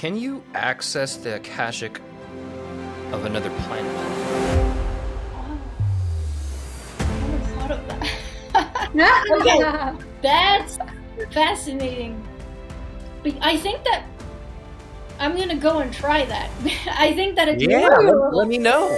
Can you access the Akashic of another planet? Oh, I never thought of that. Okay, that's fascinating. But I think that I'm gonna go and try that. I think that it's Let me know.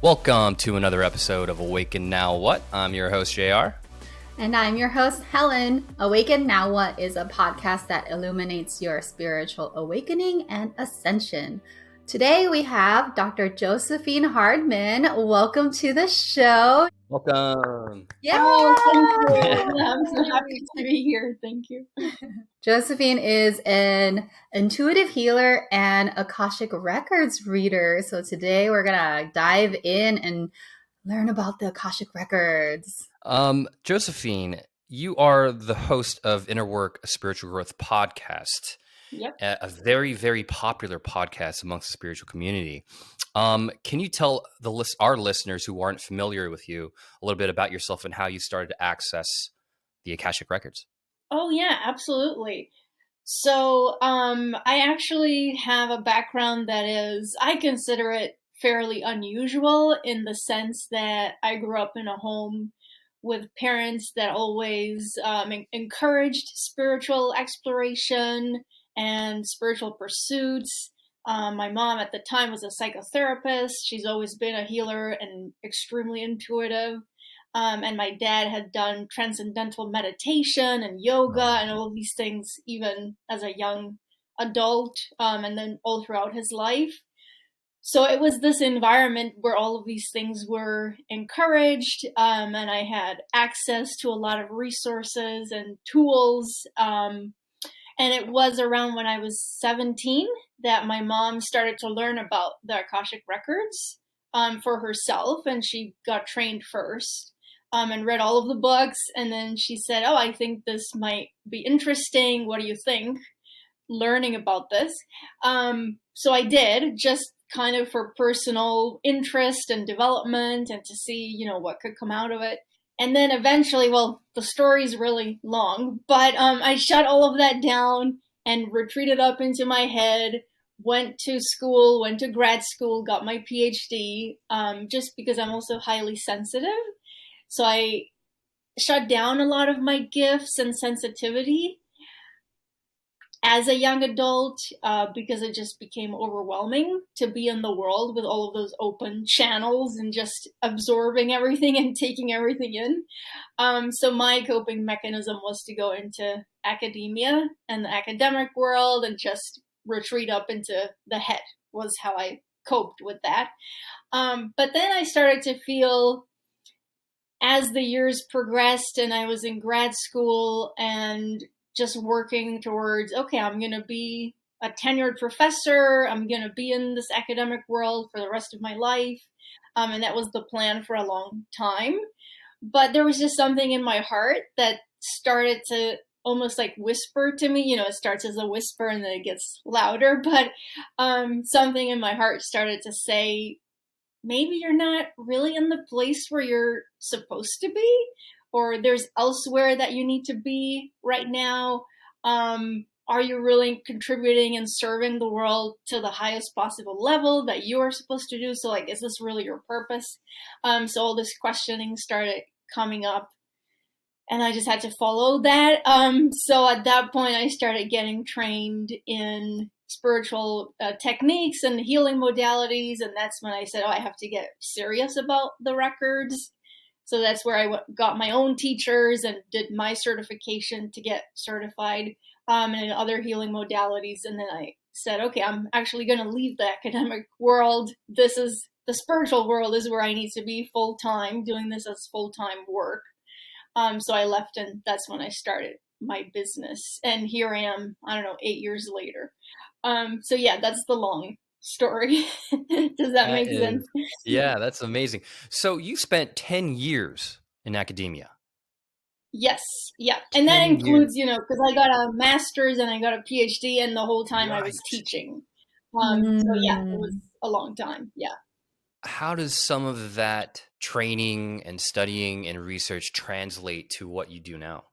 Welcome to another episode of Awaken Now What? I'm your host, JR. And I'm your host, Helen. Awaken Now What is a podcast that illuminates your spiritual awakening and ascension. Today we have Dr. Josephine Hardman. Welcome to the show. Welcome. Yeah. Oh, thank you. I'm so happy to be here. Thank you. Josephine is an intuitive healer and Akashic Records reader. So today we're going to dive in and learn about the Akashic Records. Josephine, you are the host of Inner Work, a Spiritual Growth podcast. Yep. A very, very popular podcast amongst the spiritual community. Can you tell our listeners who aren't familiar with you a little bit about yourself and how you started to access the Akashic Records? Oh yeah, absolutely. So I actually have a background that is, I consider it fairly unusual in the sense that I grew up in a home with parents that always encouraged spiritual exploration and spiritual pursuits. My mom at the time was a psychotherapist. She's always been a healer and extremely intuitive. And my dad had done transcendental meditation and yoga and all these things even as a young adult, and then all throughout his life. So it was this environment where all of these things were encouraged, and I had access to a lot of resources and tools. And it was around when I was 17 that my mom started to learn about the Akashic Records for herself, and she got trained first. And read all of the books, and then she said, "Oh, I think this might be interesting. What do you think? Learning about this." So I did, just kind of for personal interest and development, and to see, what could come out of it. And then eventually, well, the story's really long, but I shut all of that down and retreated up into my head. Went to school, went to grad school, got my PhD, just because I'm also highly sensitive. So I shut down a lot of my gifts and sensitivity as a young adult because it just became overwhelming to be in the world with all of those open channels and just absorbing everything and taking everything in. So my coping mechanism was to go into academia and the academic world and just retreat up into the head was how I coped with that. But then I started to feel, as the years progressed and I was in grad school and just working towards, okay, I'm going to be a tenured professor. I'm going to be in this academic world for the rest of my life. And that was the plan for a long time. But there was just something in my heart that started to almost like whisper to me. It starts as a whisper and then it gets louder. But something in my heart started to say, maybe you're not really in the place where you're supposed to be, or there's elsewhere that you need to be right now. Are you really contributing and serving the world to the highest possible level that you are supposed to do? So is this really your purpose? So all this questioning started coming up, and I just had to follow that. So at that point, I started getting trained in spiritual techniques and healing modalities. And that's when I said, I have to get serious about the records. So that's where I got my own teachers and did my certification to get certified in other healing modalities. And then I said, okay, I'm actually going to leave the academic world. This is the spiritual world is where I need to be full time, doing this as full-time work. So I left, and that's when I started my business. And here I am, I don't know, 8 years later. So yeah, that's the long story. Does that That make is, sense? yeah, that's amazing. So you spent 10 years in academia. Yes, yeah. And that 10 years. includes, because I got a master's and I got a PhD, and the whole time I was Right. teaching. So yeah, it was Mm. a long time. Yeah. How does some of that training and studying and research translate to what you do now?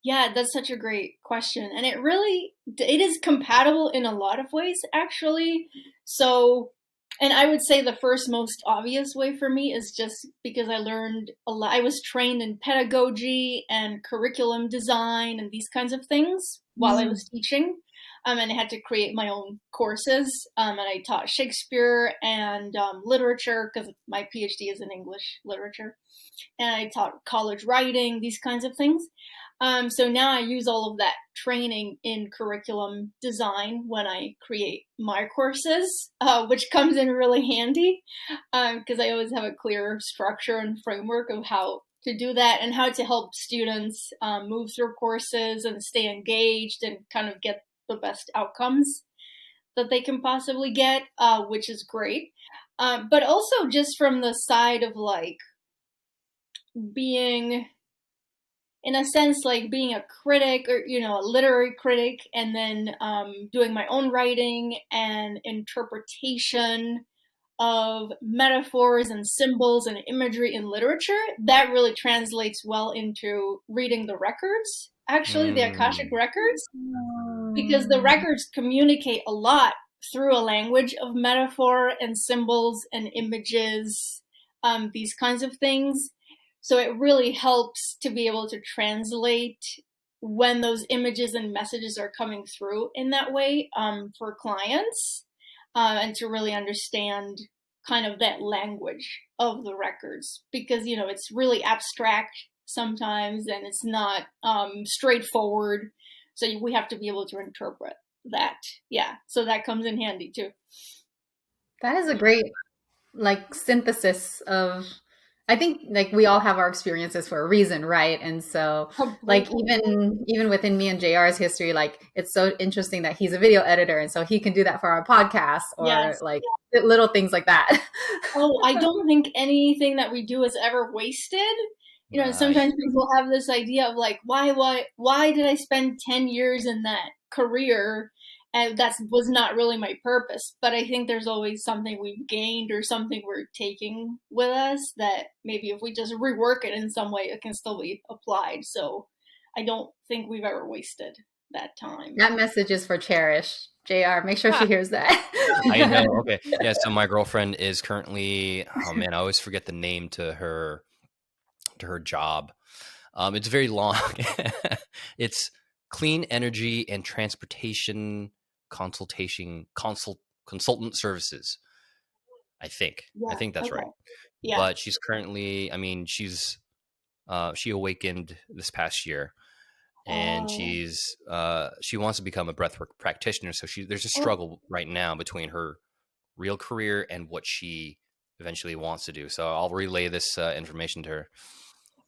Yeah, that's such a great question. And it is compatible in a lot of ways, actually. So, and I would say the first most obvious way for me is just because I learned a lot. I was trained in pedagogy and curriculum design and these kinds of things while I Mm. was teaching. And I had to create my own courses. And I taught Shakespeare and literature because my PhD is in English literature. And I taught college writing, these kinds of things. So now I use all of that training in curriculum design when I create my courses, which comes in really handy because I always have a clear structure and framework of how to do that and how to help students move through courses and stay engaged and kind of get the best outcomes that they can possibly get, which is great. But also just from the side of like being, in a sense, like being a critic or a literary critic, and then doing my own writing and interpretation of metaphors and symbols and imagery in literature, that really translates well into reading the records, actually the Akashic Mm, Records, because the records communicate a lot through a language of metaphor and symbols and images, these kinds of things. So it really helps to be able to translate when those images and messages are coming through in that way, for clients, and to really understand kind of that language of the records, because it's really abstract sometimes and it's not straightforward, so we have to be able to interpret that. Yeah, so that comes in handy too. That is a great like synthesis of, I think like we all have our experiences for a reason, right? And so like Completely. even within me and JR's history, like it's so interesting that he's a video editor and so he can do that for our podcast or Yes. like little things like that. Oh, I don't think anything that we do is ever wasted. right. Sometimes people have this idea of like, why did I spend 10 years in that career? And that was not really my purpose. But I think there's always something we've gained or something we're taking with us that maybe if we just rework it in some way, it can still be applied. So I don't think we've ever wasted that time. That message is for Cherish. JR, make sure she hears I know. that. Okay. Yeah. So my girlfriend is currently, oh man, I always forget the name to her job. It's very long. It's clean energy and transportation consultant services. I Yeah. think that's Okay. right. Yeah. But she's currently, I mean, she awakened this past year, and Oh. she wants to become a breathwork practitioner. So there's a Oh. struggle right now between her real career and what she eventually wants to do. So I'll relay this information to her.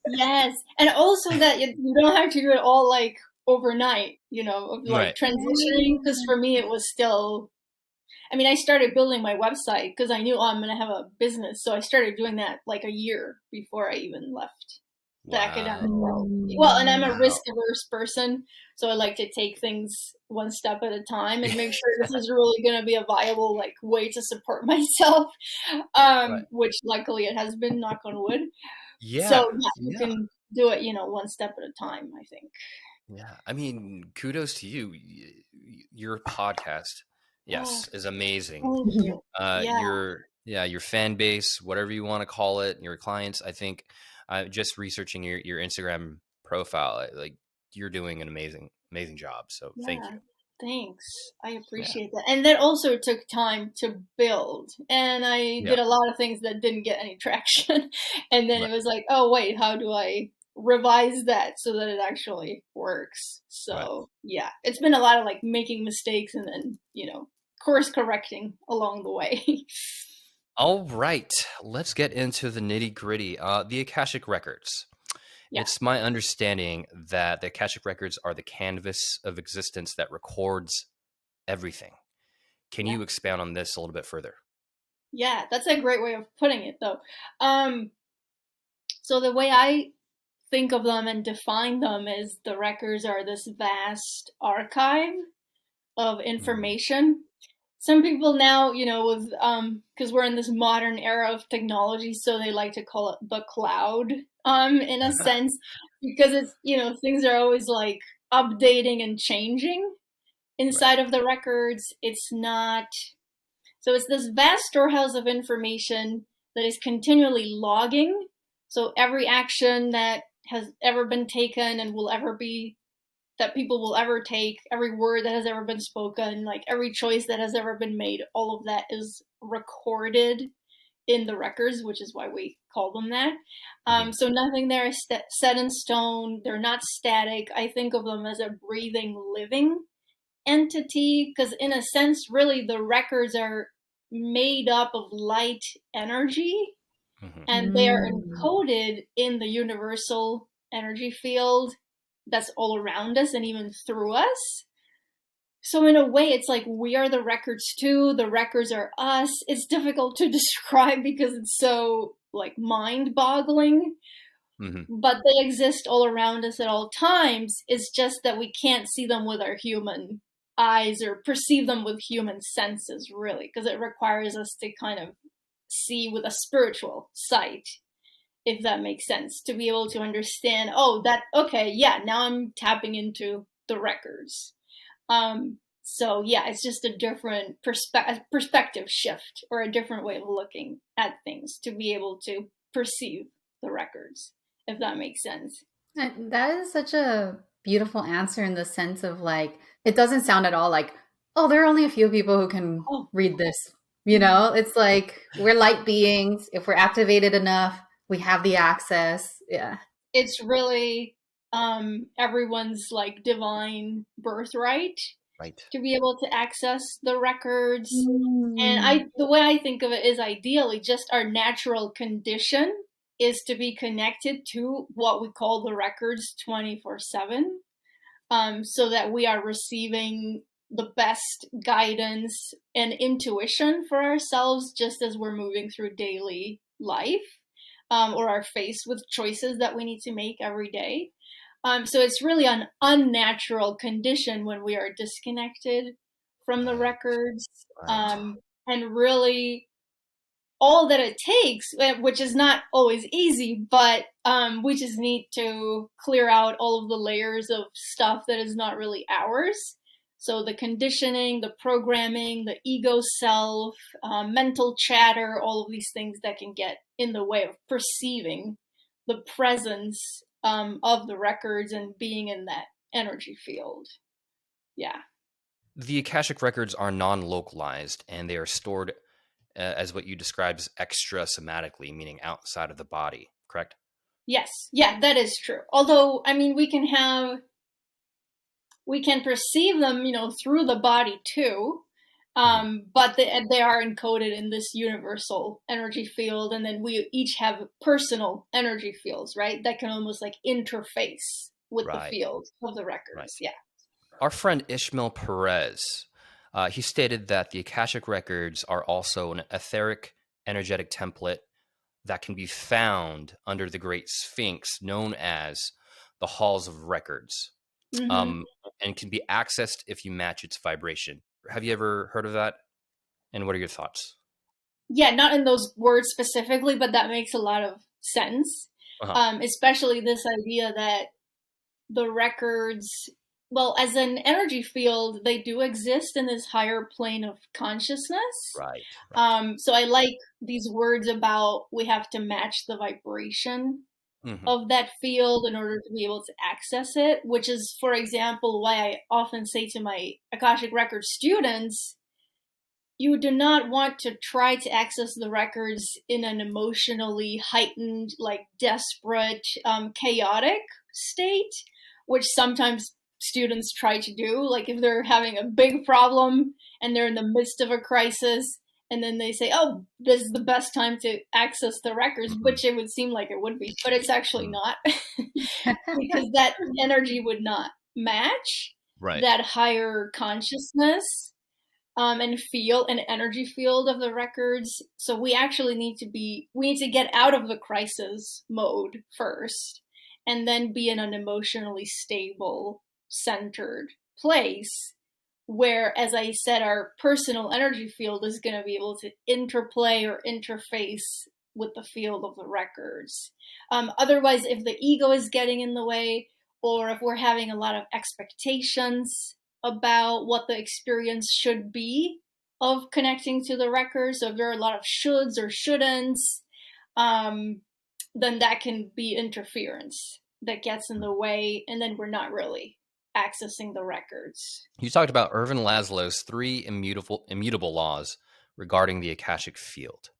Yes, and also that you don't have to do it all like overnight, of like Right. transitioning. Because for me, it was still. I mean, I started building my website because I knew, I'm going to have a business, so I started doing that like a year before I even left the academic Wow. world. Well, and I'm a Wow. risk averse person, so I like to take things one step at a time and make sure this is really going to be a viable like way to support myself. Right. Which luckily it has been, knock on wood. Yeah. So yeah, you Yeah. can do it, one step at a time, I think. Yeah. I mean, kudos to you. Your podcast, Oh, yes, is amazing. thank you. Yeah, Your fan base, whatever you want to call it, your clients. I think just researching your Instagram profile, like you're doing an amazing job. So thank yeah. you. Thanks. I Yeah. appreciate that. And that also took time to build. And I Yeah. did a lot of things that didn't get any traction. And then Right. it was like, oh, wait, how do I revise that so that it actually works? Right. So yeah, it's been a lot of like making mistakes and then, course correcting along the way. All right. Let's get into the nitty gritty. The Akashic Records. Yeah. It's my understanding that the Akashic Records are the canvas of existence that records everything. Can Yeah. you expound on this a little bit further? Yeah, that's a great way of putting it, though. So the way I think of them and define them is the records are this vast archive of Mhm. information. Some people now, with because we're in this modern era of technology, so they like to call it the cloud, in a sense, because it's things are always like updating and changing Right. inside of the records. It's not so it's this vast storehouse of information that is continually logging. So every action that has ever been taken and will ever be that people will ever take, every word that has ever been spoken, like every choice that has ever been made, all of that is recorded in the records, which is why we call them that. Mhm. So nothing there is set in stone. They're not static. I think of them as a breathing, living entity because, in a sense, really the records are made up of light energy Mhm. and they are Mm. encoded in the universal energy field that's all around us and even through us. So in a way, it's like we are the records too. The records are us. It's difficult to describe because it's so like mind-boggling, Mhm. but they exist all around us at all times. It's just that we can't see them with our human eyes or perceive them with human senses, really, because it requires us to kind of see with a spiritual sight, if that makes sense, to be able to understand, oh, that, okay, yeah, now I'm tapping into the records. So yeah, it's just a different perspective shift or a different way of looking at things to be able to perceive the records, if that makes sense. That is such a beautiful answer in the sense of like, it doesn't sound at all like, oh, there are only a few people who can Oh, read this. You know, it's like we're light beings. If we're activated enough, we have the access. Yeah. it's really everyone's like divine birthright Right. to be able to access the records. And Mm. the way I think of it is ideally just our natural condition is to be connected to what we call the records 24/7, so that we are receiving the best guidance and intuition for ourselves just as we're moving through daily life, or are faced with choices that we need to make every day. So it's really an unnatural condition when we are disconnected from the Right. records, Right. um, and really all that it takes, which is not always easy, but we just need to clear out all of the layers of stuff that is not really ours. So the conditioning, the programming, the ego self, mental chatter, all of these things that can get in the way of perceiving the presence of the records and being in that energy field. Yeah. The Akashic Records are non-localized and they are stored as what you described as extra somatically, meaning outside of the body, correct? Yes. Yeah, that is true. Although, I mean, we can perceive them, through the body too. Mhm. But they are encoded in this universal energy field, and then we each have personal energy fields, right? That can almost like interface with the Right. field of the Right. records. Yeah. Our friend Ishmael Perez, he stated that the Akashic Records are also an etheric energetic template that can be found under the Great Sphinx, known as the Halls of Records, Hmm. um, and can be accessed if you match its vibration. Have you ever heard of that? And what are your thoughts? Yeah, not in those words specifically, but that makes a lot of sense. Uh-huh. Especially this idea that the records, well, as an energy field, they do exist in this higher plane of consciousness. Right. Right. So I like these words about we have to match the vibration Hmm. of that field in order to be able to access it, which is, for example, why I often say to my Akashic Records students, you do not want to try to access the records in an emotionally heightened, like desperate, chaotic state, which sometimes students try to do. Like if they're having a big problem and they're in the midst of a crisis and then they say, oh, this is the best time to access the records, which it would seem like it would be, but it's actually not, because that energy would not match that higher consciousness and feel an energy field of the records. So we actually need to get out of the crisis mode first, and then be in an emotionally stable, centered place where, as I said, our personal energy field is going to be able to interplay or interface with the field of the records. Otherwise, if the ego is getting in the way, or if we're having a lot of expectations about what the experience should be of connecting to the records, so if there are a lot of shoulds or shouldn'ts, then that can be interference that gets in the way, and then we're not really accessing the records. You talked about Ervin Lazlo's 3 immutable laws regarding the Akashic Field.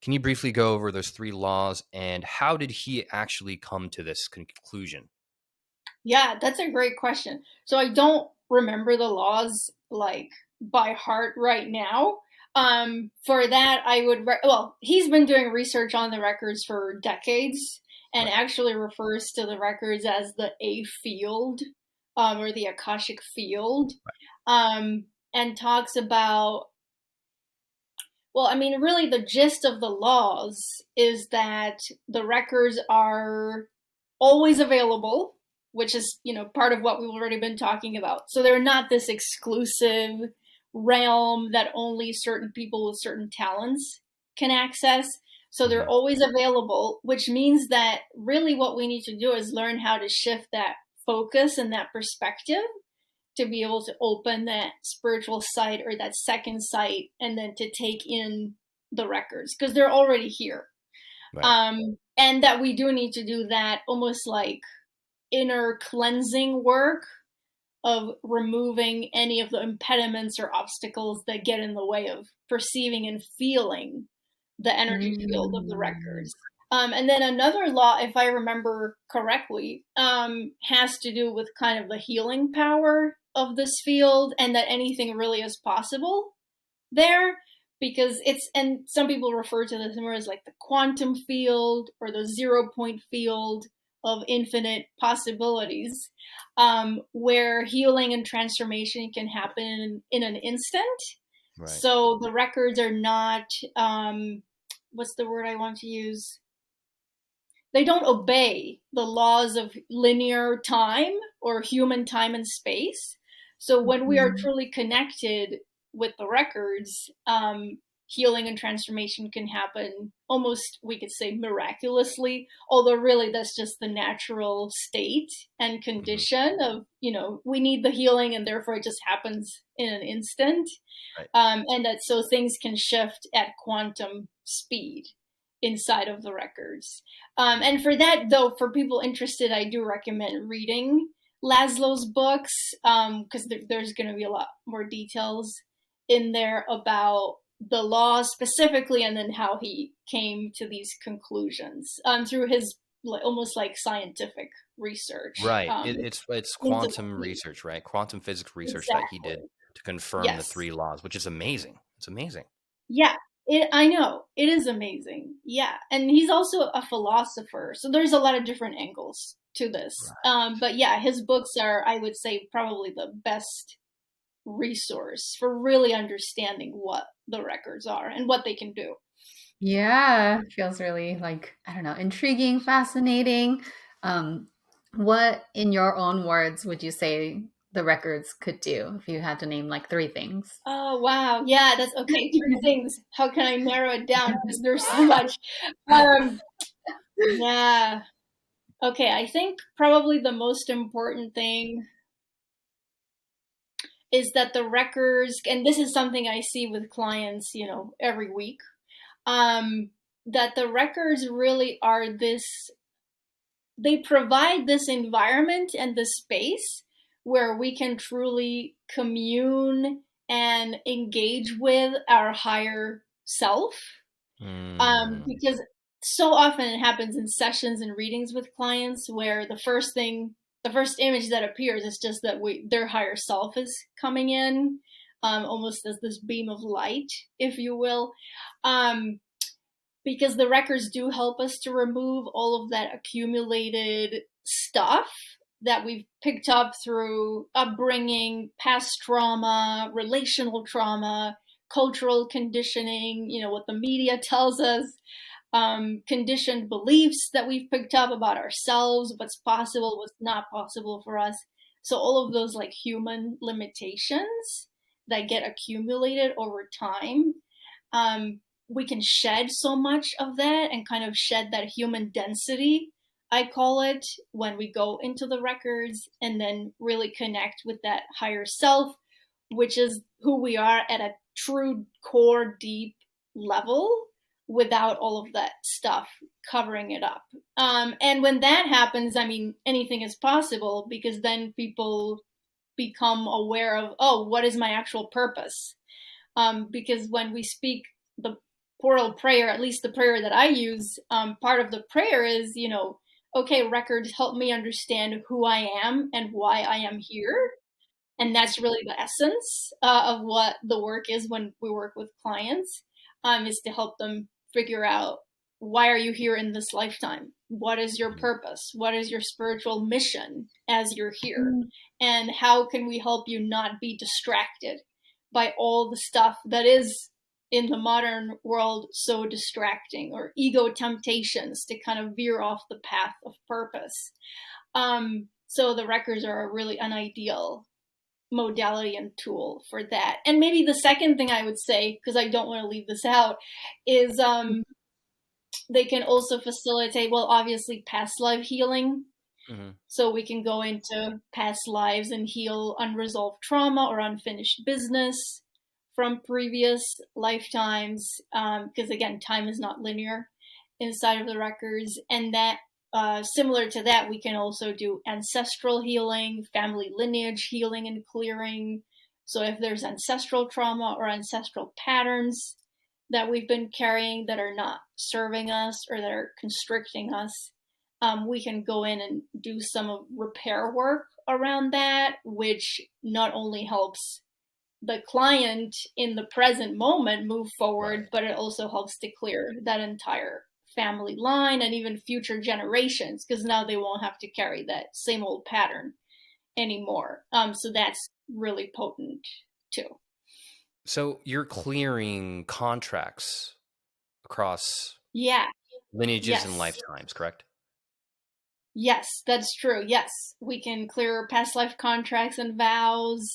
Can you briefly go over those 3 laws, and how did he actually come to this conclusion? Yeah, that's a great question. So I don't remember the laws like by heart right now. For that, I would, he's been doing research on the records for decades, and actually refers to the records as the A field, or the Akashic Field, and talks about, really the gist of the laws is that the records are always available, which is, part of what we've already been talking about. So they're not this exclusive realm that only certain people with certain talents can access. So they're always available, which means that really what we need to do is learn how to shift that focus and that perspective to be able to open that spiritual sight or that second sight, and then to take in the records because they're already here. And that we do need to do that almost like inner cleansing work of removing any of the impediments or obstacles that get in the way of perceiving and feeling the energy field of the records. And then another law, if I remember correctly, has to do with kind of the healing power of this field, and that anything really is possible there, because and some people refer to this more as like the quantum field or the 0-point field of infinite possibilities, where healing and transformation can happen in an instant. So the records are not, what's the word I want to use? They don't obey the laws of linear time or human time and space. So when we are truly connected with the records, healing and transformation can happen almost, we could say, miraculously, although really that's just the natural state and condition of, we need the healing and therefore it just happens in an instant. And that so things can shift at quantum speed inside of the records. And for that, though, for people interested, I do recommend reading Lazlo's books, because there's going to be a lot more details in there about the laws specifically, and then how he came to these conclusions through his almost like scientific research. It's quantum research, right? Quantum physics research that he did to confirm the 3 laws, which is amazing. It's amazing. Yeah. I know. It is amazing. Yeah. And he's also a philosopher. So there's a lot of different angles to this. But yeah, his books are, I would say, probably the best resource for really understanding what the records are and what they can do. Yeah. Feels really intriguing, fascinating. What, in your own words, would you say the records could do if you had to name 3 things? Oh, wow. Yeah, that's okay. 3 things. How can I narrow it down? Because there's so much. Yeah. Okay. I think probably the most important thing is that the records, and this is something I see with clients, every week, that the records really are they provide this environment and this space where we can truly commune and engage with our higher self. Because so often it happens in sessions and readings with clients where the first image that appears is just that their higher self is coming in. almost as this beam of light, if you will. Because the records do help us to remove all of that accumulated stuff that we've picked up through upbringing, past trauma, relational trauma, cultural conditioning, what the media tells us, conditioned beliefs that we've picked up about ourselves, what's possible, what's not possible for us. So all of those like human limitations that get accumulated over time, we can shed so much of that and kind of shed that human density, I call it, when we go into the records and then really connect with that higher self, which is who we are at a true core deep level without all of that stuff covering it up. And when that happens, I mean, anything is possible, because then people become aware of, oh, what is my actual purpose? Because when we speak the portal prayer, at least the prayer that I use, part of the prayer is, okay, records, help me understand who I am and why I am here. And that's really the essence of what the work is when we work with clients, is to help them figure out, why are you here in this lifetime? What is your purpose? What is your spiritual mission as you're here? And how can we help you not be distracted by all the stuff that is in the modern world so distracting, or ego temptations to kind of veer off the path of purpose? So the records are really an ideal modality and tool for that. And maybe the second thing I would say, because I don't want to leave this out, is they can also facilitate, well, obviously past life healing. Mm-hmm. So we can go into past lives and heal unresolved trauma or unfinished business from previous lifetimes, because again, time is not linear inside of the records. And that similar to that, we can also do ancestral healing, family lineage healing and clearing. So if there's ancestral trauma or ancestral patterns that we've been carrying that are not serving us or that are constricting us, we can go in and do some repair work around that, which not only helps the client in the present moment move forward, right, but it also helps to clear that entire family line and even future generations, because now they won't have to carry that same old pattern anymore. So that's really potent too. So you're clearing contracts across lineages yes, and lifetimes, correct? Yes, that's true. Yes, we can clear past life contracts and vows,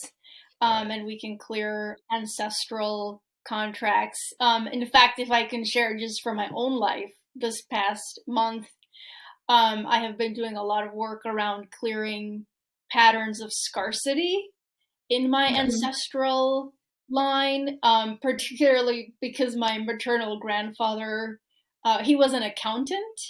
and we can clear ancestral contracts. In fact, if I can share just for my own life, this past month, I have been doing a lot of work around clearing patterns of scarcity in my ancestral line, particularly because my maternal grandfather, he was an accountant,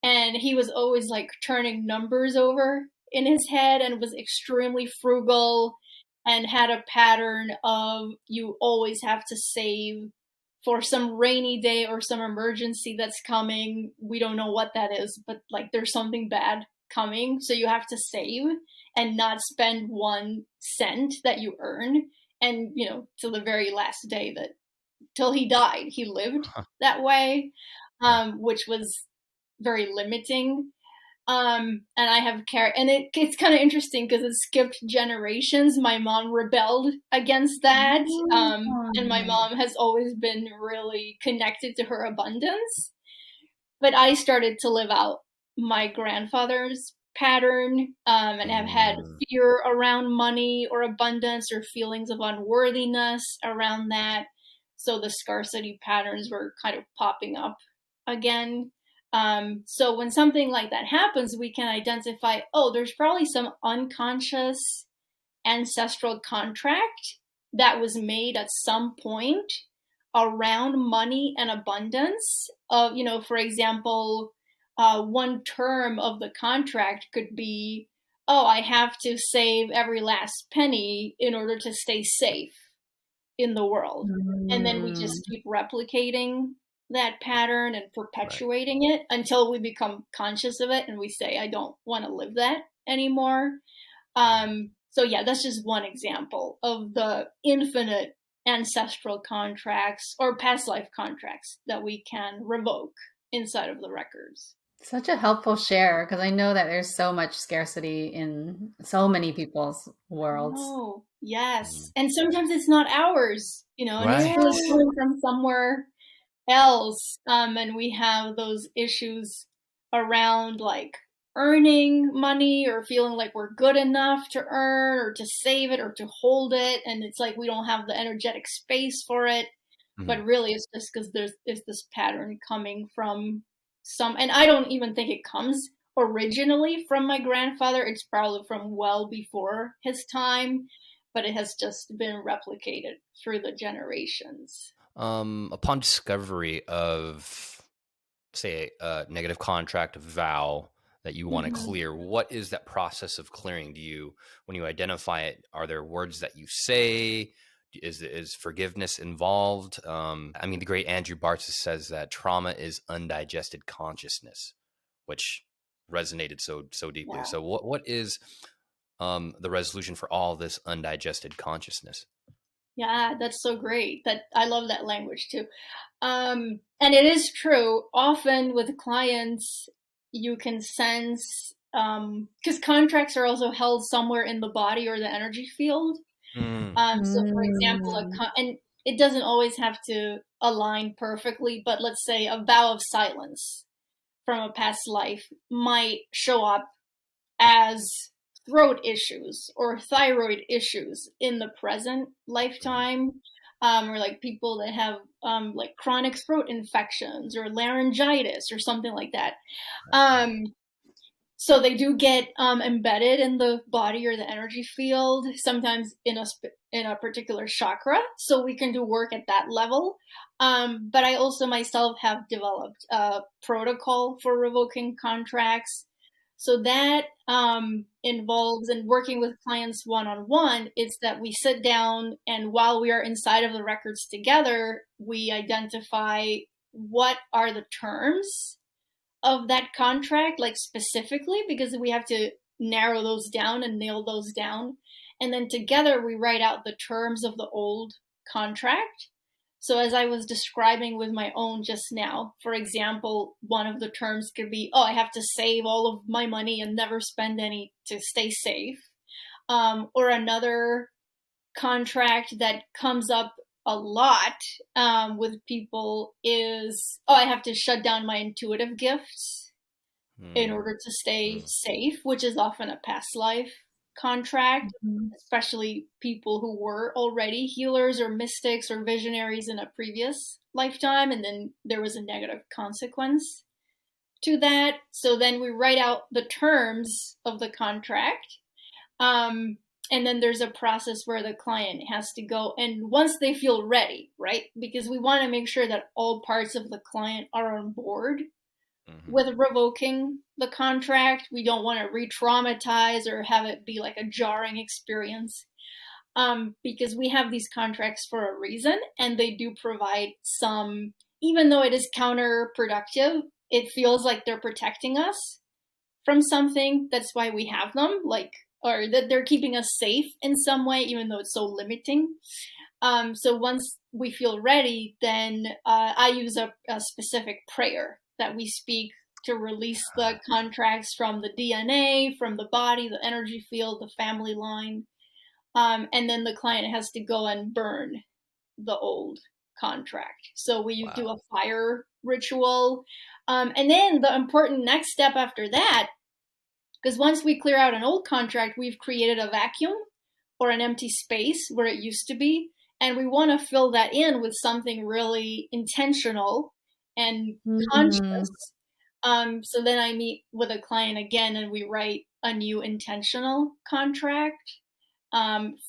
and he was always like turning numbers over in his head and was extremely frugal and had a pattern of, you always have to save for some rainy day or some emergency that's coming. We don't know what that is, but like there's something bad coming. So you have to save and not spend 1 cent that you earn. And, till the very last day, that till he died, he lived that way, which was very limiting. And I have carried, and it's kind of interesting because it skipped generations. My mom rebelled against that. And my mom has always been really connected to her abundance. But I started to live out my grandfather's pattern, and have had fear around money or abundance, or feelings of unworthiness around that. So the scarcity patterns were kind of popping up again. So when something like that happens, we can identify, oh, there's probably some unconscious ancestral contract that was made at some point around money and abundance. For example, one term of the contract could be, oh, I have to save every last penny in order to stay safe in the world. And then we just keep replicating that pattern and perpetuating it until we become conscious of it and we say, I don't want to live that anymore. So yeah, that's just one example of the infinite ancestral contracts or past life contracts that we can revoke inside of the records. Such a helpful share, because I know that there's so much scarcity in so many people's worlds. Oh, yes. Mm. And sometimes it's not ours, and it's Right. really coming from somewhere else. And we have those issues around like earning money or feeling like we're good enough to earn or to save it or to hold it. And it's like we don't have the energetic space for it. Mhm. But really it's just because there's this pattern coming from and I don't even think it comes originally from my grandfather. It's probably from well before his time, but it has just been replicated through the generations. Upon discovery of, say, a negative contract, a vow that you want to Mhm. clear, what is that process of clearing? When you identify it, are there words that you say? Is forgiveness involved? I mean, the great Andrew Barthes says that trauma is undigested consciousness, which resonated so deeply. Yeah. So, what is the resolution for all this undigested consciousness? Yeah, that's so great. That I love that language too. And it is true. Often with clients, you can sense because contracts are also held somewhere in the body or the energy field. Mm. So, for example, Mm. and it doesn't always have to align perfectly, but let's say a vow of silence from a past life might show up as throat issues or thyroid issues in the present Mm. lifetime, or like people that have like chronic throat infections or laryngitis or something like that. Um, so they do get embedded in the body or the energy field, sometimes in a particular chakra. So we can do work at that level. But I also myself have developed a protocol for revoking contracts. So that involves in working with clients one on one. It's that we sit down and while we are inside of the records together, we identify what are the terms of that contract, like specifically, because we have to narrow those down and nail those down. And then together we write out the terms of the old contract. So, as I was describing with my own just now, for example, one of the terms could be, oh, I have to save all of my money and never spend any to stay safe. Or another contract that comes up a lot with people is, oh, I have to shut down my intuitive gifts in Mm. order to stay Mm. safe, which is often a past life contract, Mhm. especially people who were already healers or mystics or visionaries in a previous lifetime, and then there was a negative consequence to that. So then we write out the terms of the contract. Um, and then there's a process where the client has to go, and once they feel ready, right? Because we want to make sure that all parts of the client are on board Mhm. with revoking the contract. We don't want to re-traumatize or have it be like a jarring experience, because we have these contracts for a reason, and they do provide some, even though it is counterproductive, it feels like they're protecting us from something. That's why we have them, like, or that they're keeping us safe in some way, even though it's so limiting. So once we feel ready, then I use a specific prayer that we speak to release the contracts from the DNA, from the body, the energy field, the family line. And then the client has to go and burn the old contract. So we do Wow. a fire ritual. And then the important next step after that, because once we clear out an old contract, we've created a vacuum or an empty space where it used to be. And we want to fill that in with something really intentional and Mm. conscious. So then I meet with a client again and we write a new intentional contract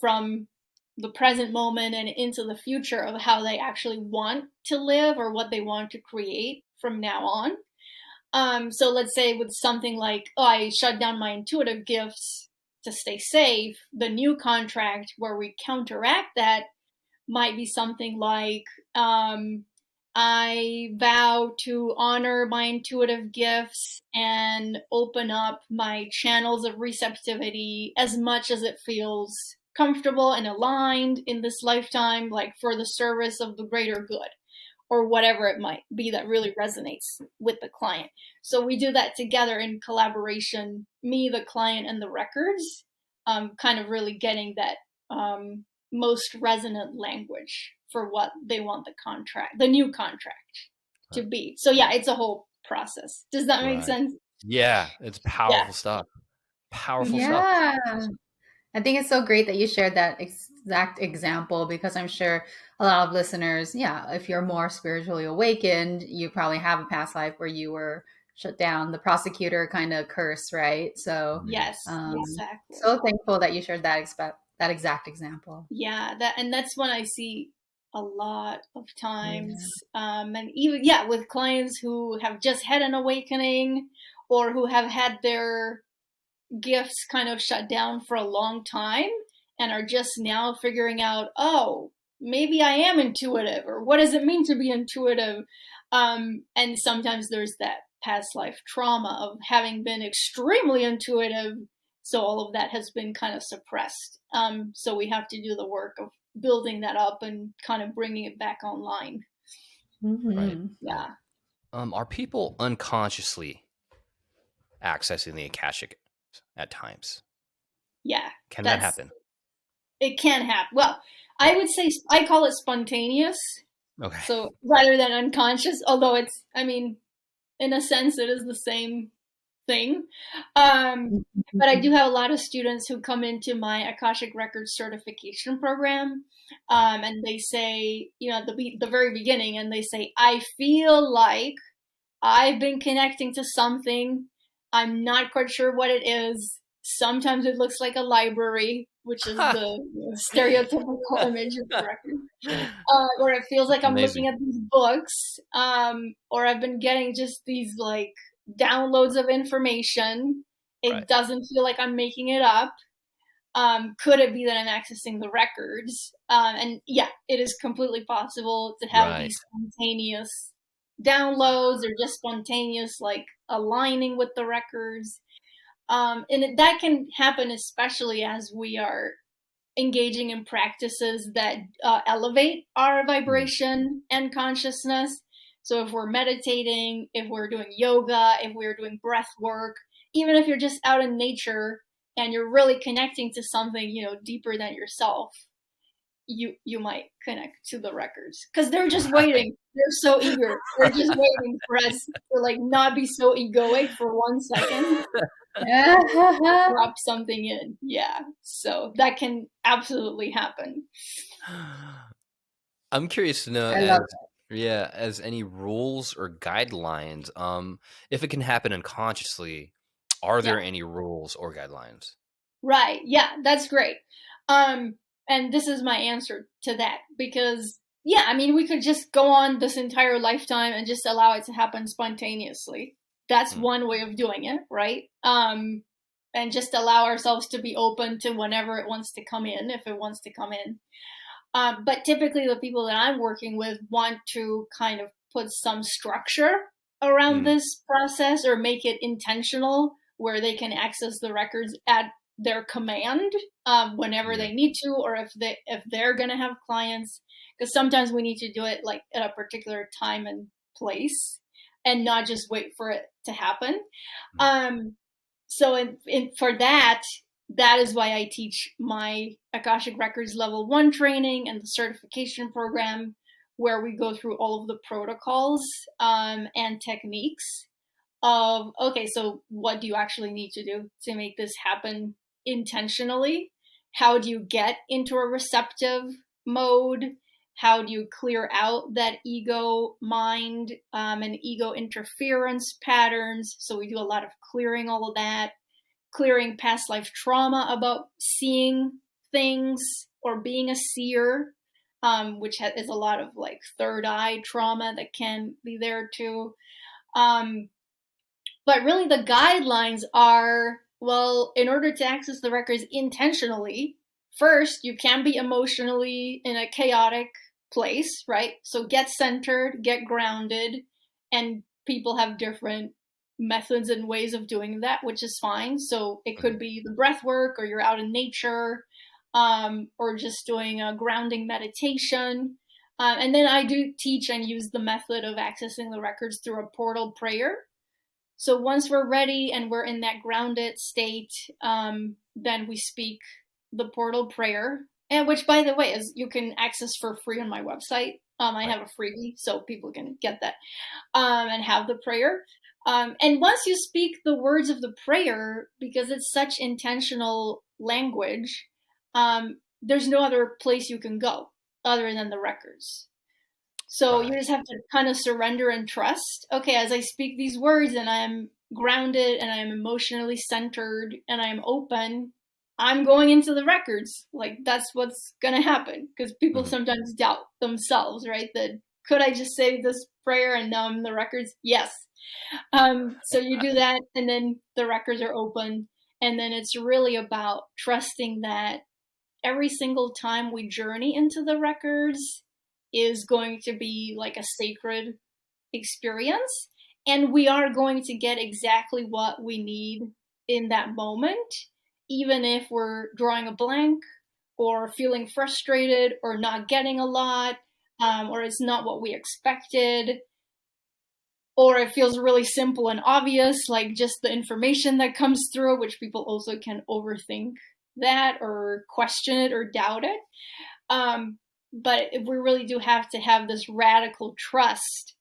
from the present moment and into the future of how they actually want to live or what they want to create from now on. So let's say with something like, oh, I shut down my intuitive gifts to stay safe, the new contract where we counteract that might be something like, I vow to honor my intuitive gifts and open up my channels of receptivity as much as it feels comfortable and aligned in this lifetime, like for the service of the greater good, or whatever it might be that really resonates with the client. So we do that together in collaboration, me, the client, and the records, kind of really getting that most resonant language for what they want the new contract to be. So yeah, it's a whole process. Does that make sense? Yeah, it's powerful stuff. Powerful stuff. Yeah. I think it's so great that you shared that exact example, because I'm sure a lot of listeners, if you're more spiritually awakened, you probably have a past life where you were shut down, the prosecutor kind of curse, right? So yes, exactly. So thankful that you shared that exact example. Yeah, that's when I see a lot of times, and even with clients who have just had an awakening or who have had their gifts kind of shut down for a long time and are just now figuring out, oh, maybe I am intuitive, or what does it mean to be intuitive? And sometimes there's that past life trauma of having been extremely intuitive, so all of that has been kind of suppressed. So we have to do the work of building that up and kind of bringing it back online. Right. Yeah. Are people unconsciously accessing the Akashic at times? Yeah. Can that happen? It can happen. Well, I would say I call it spontaneous. Okay. So rather than unconscious, although it's, I mean, in a sense, it is the same thing. But I do have a lot of students who come into my Akashic Records certification program, and they say, at the very beginning, and they say, I feel like I've been connecting to something. I'm not quite sure what it is. Sometimes it looks like a library, which is the stereotypical image of the record. Or it feels like I'm looking at these books, or I've been getting just these like downloads of information. It doesn't feel like I'm making it up. Could it be that I'm accessing the records? And yeah, it is completely possible to have these spontaneous downloads, or just spontaneous like aligning with the records. And that can happen especially as we are engaging in practices that elevate our vibration and consciousness. So if we're meditating, if we're doing yoga, if we're doing breath work, even if you're just out in nature and you're really connecting to something, deeper than yourself, you might connect to the records, because they're just waiting. They're so eager. They're just waiting for us to like not be so egoic for 1 second. Drop something in. Yeah. So that can absolutely happen. I'm curious to know as any rules or guidelines, if it can happen unconsciously, are there any rules or guidelines? Right. Yeah, that's great. And this is my answer to that, because I mean, we could just go on this entire lifetime and just allow it to happen spontaneously. That's one way of doing it, right? And just allow ourselves to be open to whenever it wants to come in, if it wants to come in. But typically the people that I'm working with want to kind of put some structure around this process, or make it intentional, where they can access the records at their command whenever they need to, or if they're going to have clients, because sometimes we need to do it like at a particular time and place and not just wait for it to happen. So for that is why I teach my Akashic Records Level 1 training and the certification program, where we go through all of the protocols and techniques of, okay, so what do you actually need to do to make this happen intentionally? How do you get into a receptive mode? How do you clear out that ego mind and ego interference patterns? So we do a lot of clearing all of that, clearing past life trauma about seeing things or being a seer, which is a lot of like third eye trauma that can be there too. But really the guidelines are, well, in order to access the records intentionally, first, you can be emotionally in a chaotic place, right? So get centered, get grounded, and people have different methods and ways of doing that, which is fine. So it could be the breath work, or you're out in nature, or just doing a grounding meditation. And then I do teach and use the method of accessing the records through a portal prayer. So once we're ready and we're in that grounded state, then we speak the portal prayer, and which, by the way, is you can access for free on my website. I have a freebie, so people can get that and have the prayer. And once you speak the words of the prayer, because it's such intentional language, there's no other place you can go other than the records. So you just have to kind of surrender and trust. Okay, as I speak these words and I'm grounded and I'm emotionally centered and I'm open, I'm going into the records. Like, that's what's going to happen, because people sometimes doubt themselves, right? That could I just say this prayer and now I'm in the records? Yes. So you do that, and then the records are open. And then it's really about trusting that every single time we journey into the records is going to be like a sacred experience. And we are going to get exactly what we need in that moment, even if we're drawing a blank or feeling frustrated or not getting a lot, or it's not what we expected, or it feels really simple and obvious, like just the information that comes through, which people also can overthink that or question it or doubt it. But we really do have to have this radical trust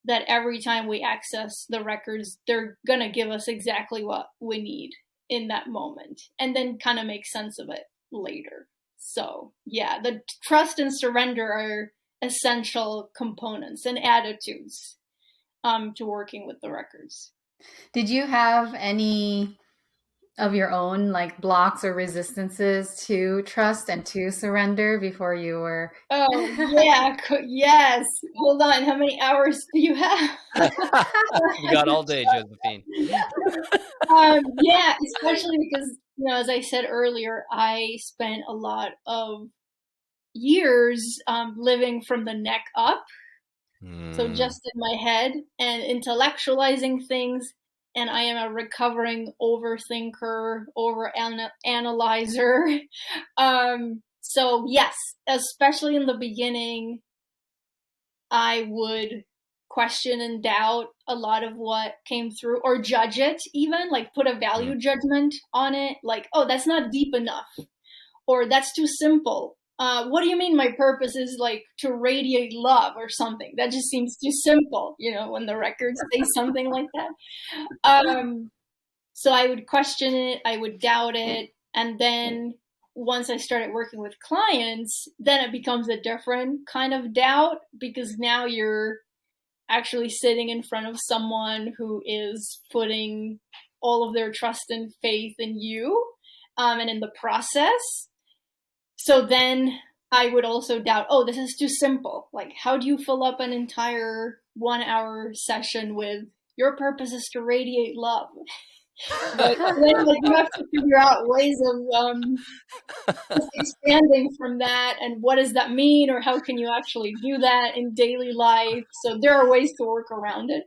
that every time we access the records, they're going to give us exactly what we need in that moment, and then kind of make sense of it later. So yeah, the trust and surrender are essential components and attitudes to working with the records. Did you have any of your own like blocks or resistances to trust and to surrender before you were? Oh yeah, yes. Hold on, how many hours do you have? We got all day, Josephine. Yeah, especially because, as I said earlier, I spent a lot of years living from the neck up. So just in my head and intellectualizing things. And I am a recovering overthinker, overanalyzer. So yes, especially in the beginning, I would question and doubt a lot of what came through, or judge it, even like put a value judgment on it. Like, oh, that's not deep enough, or that's too simple. What do you mean my purpose is like to radiate love or something? That just seems too simple, when the records say something like that. So I would question it, I would doubt it. And then once I started working with clients, then it becomes a different kind of doubt, because now you're actually sitting in front of someone who is putting all of their trust and faith in you, and in the process. So then I would also doubt, oh, this is too simple. Like, how do you fill up an entire 1-hour session with your purpose is to radiate love? But then you have to figure out ways of just expanding from that, and what does that mean, or how can you actually do that in daily life? So there are ways to work around it.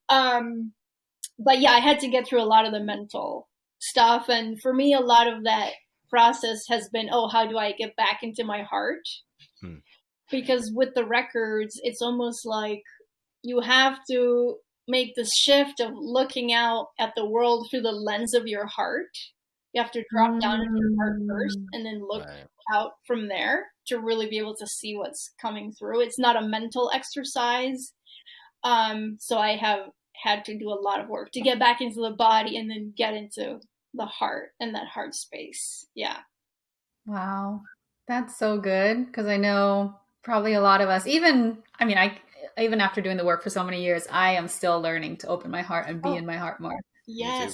But yeah, I had to get through a lot of the mental stuff. And for me, a lot of that process has been, oh, how do I get back into my heart? Because with the records, it's almost like you have to make this shift of looking out at the world through the lens of your heart. You have to drop down into your heart first and then look out from there to really be able to see what's coming through. It's not a mental exercise. So I have had to do a lot of work to get back into the body and then get into the heart and that heart space. Yeah. Wow. That's so good. Because I know probably a lot of us, even after doing the work for so many years, I am still learning to open my heart and be in my heart more. Yes.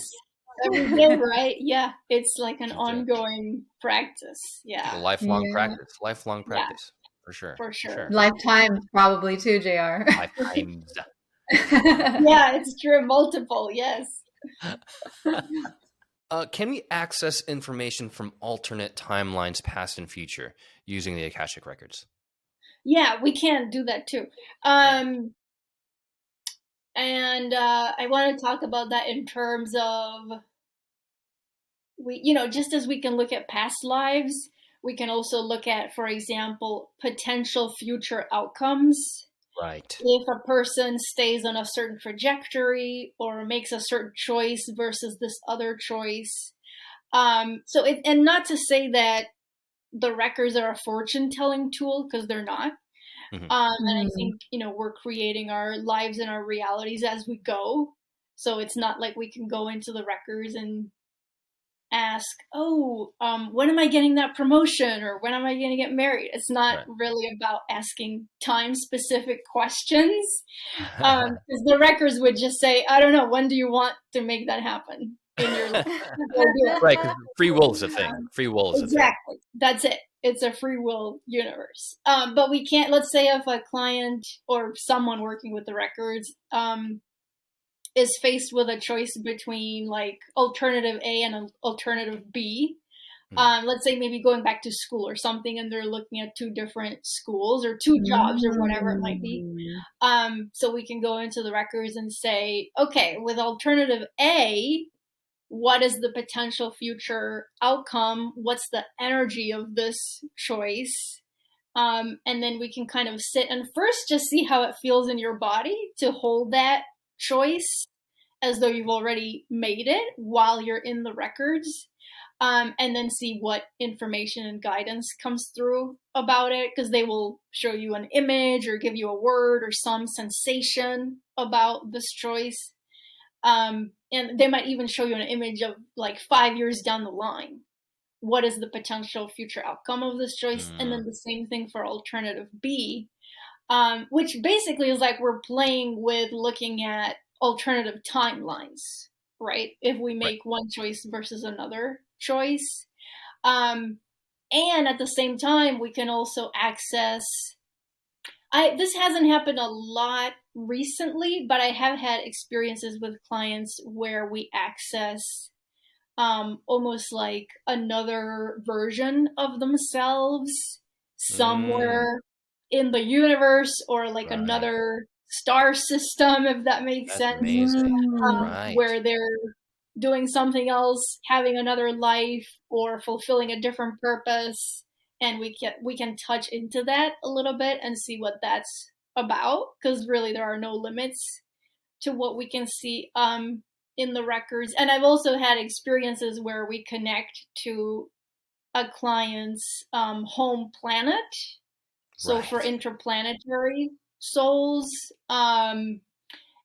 Every day, right? Yeah. It's like an ongoing practice. Yeah. A lifelong practice. Lifelong practice. For sure. For sure. Lifetime probably too, JR. Lifetimes. Yeah, it's true. Multiple. Yes. Can we access information from alternate timelines, past and future, using the Akashic Records? Yeah, we can do that too. And I want to talk about that in terms of just as we can look at past lives, we can also look at, for example, potential future outcomes. Right. If a person stays on a certain trajectory or makes a certain choice versus this other choice. And not to say that the records are a fortune telling tool, because they're not. Mm-hmm. And I think, we're creating our lives and our realities as we go. So it's not like we can go into the records and ask, when am I getting that promotion, or when am I going to get married? It's not really about asking time specific questions. Because the records would just say, I don't know, when do you want to make that happen in your life? Right, because free will is a thing. Free will is a thing. Exactly. That's it. It's a free will universe. But we can't, let's say if a client or someone working with the records is faced with a choice between like alternative A and alternative B. Let's say maybe going back to school or something, and they're looking at two different schools or two jobs or whatever it might be. So we can go into the records and say, okay, with alternative A, what is the potential future outcome? What's the energy of this choice? And then we can kind of sit and first just see how it feels in your body to hold that choice as though you've already made it while you're in the records. And then see what information and guidance comes through about it, because they will show you an image or give you a word or some sensation about this choice. And they might even show you an image of like 5 years down the line. What is the potential future outcome of this choice? And then the same thing for alternative B, which basically is like we're playing with looking at alternative timelines, right? If we make one choice versus another choice. And at the same time, we can also access, this hasn't happened a lot recently, but I have had experiences with clients where we access almost like another version of themselves somewhere in the universe, or like another star system, if that makes sense. Amazing. Where they're doing something else, having another life, or fulfilling a different purpose, and we can touch into that a little bit and see what that's about, because really there are no limits to what we can see in the records. And I've also had experiences where we connect to a client's home planet, so for interplanetary souls, and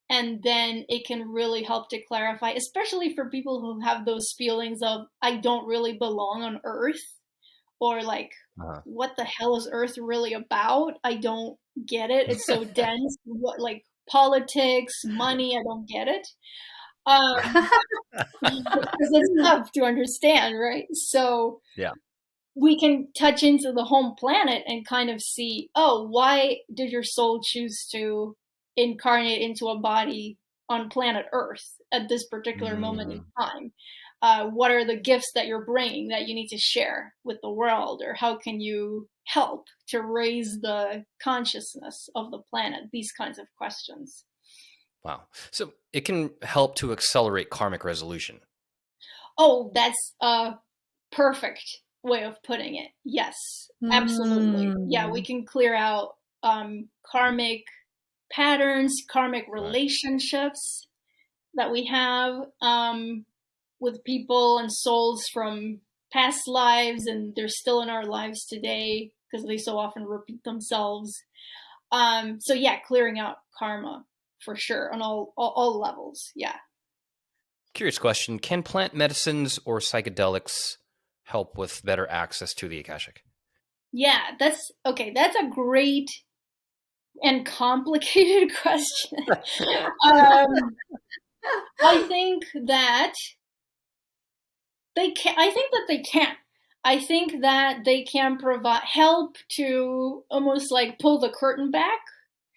then it can really help to clarify, especially for people who have those feelings of, I don't really belong on Earth, or like, what the hell is Earth really about? I don't get it. It's so dense. What, like politics, money, I don't get it. Because it's tough to understand, right? So we can touch into the home planet and kind of see, why did your soul choose to incarnate into a body on planet Earth at this particular moment in time? What are the gifts that you're bringing that you need to share with the world? Or how can you help to raise the consciousness of the planet? These kinds of questions. Wow. So it can help to accelerate karmic resolution. Oh, that's a perfect way of putting it. Yes, absolutely. Yeah, we can clear out karmic patterns, karmic relationships that we have with people and souls from past lives, and they're still in our lives today because they so often repeat themselves. So yeah, clearing out karma for sure on all levels. Yeah. Curious question. Can plant medicines or psychedelics help with better access to the Akashic? Yeah, that's okay. That's a great and complicated question. I think that they can. I think that they can. I think that they can provide help to almost like pull the curtain back.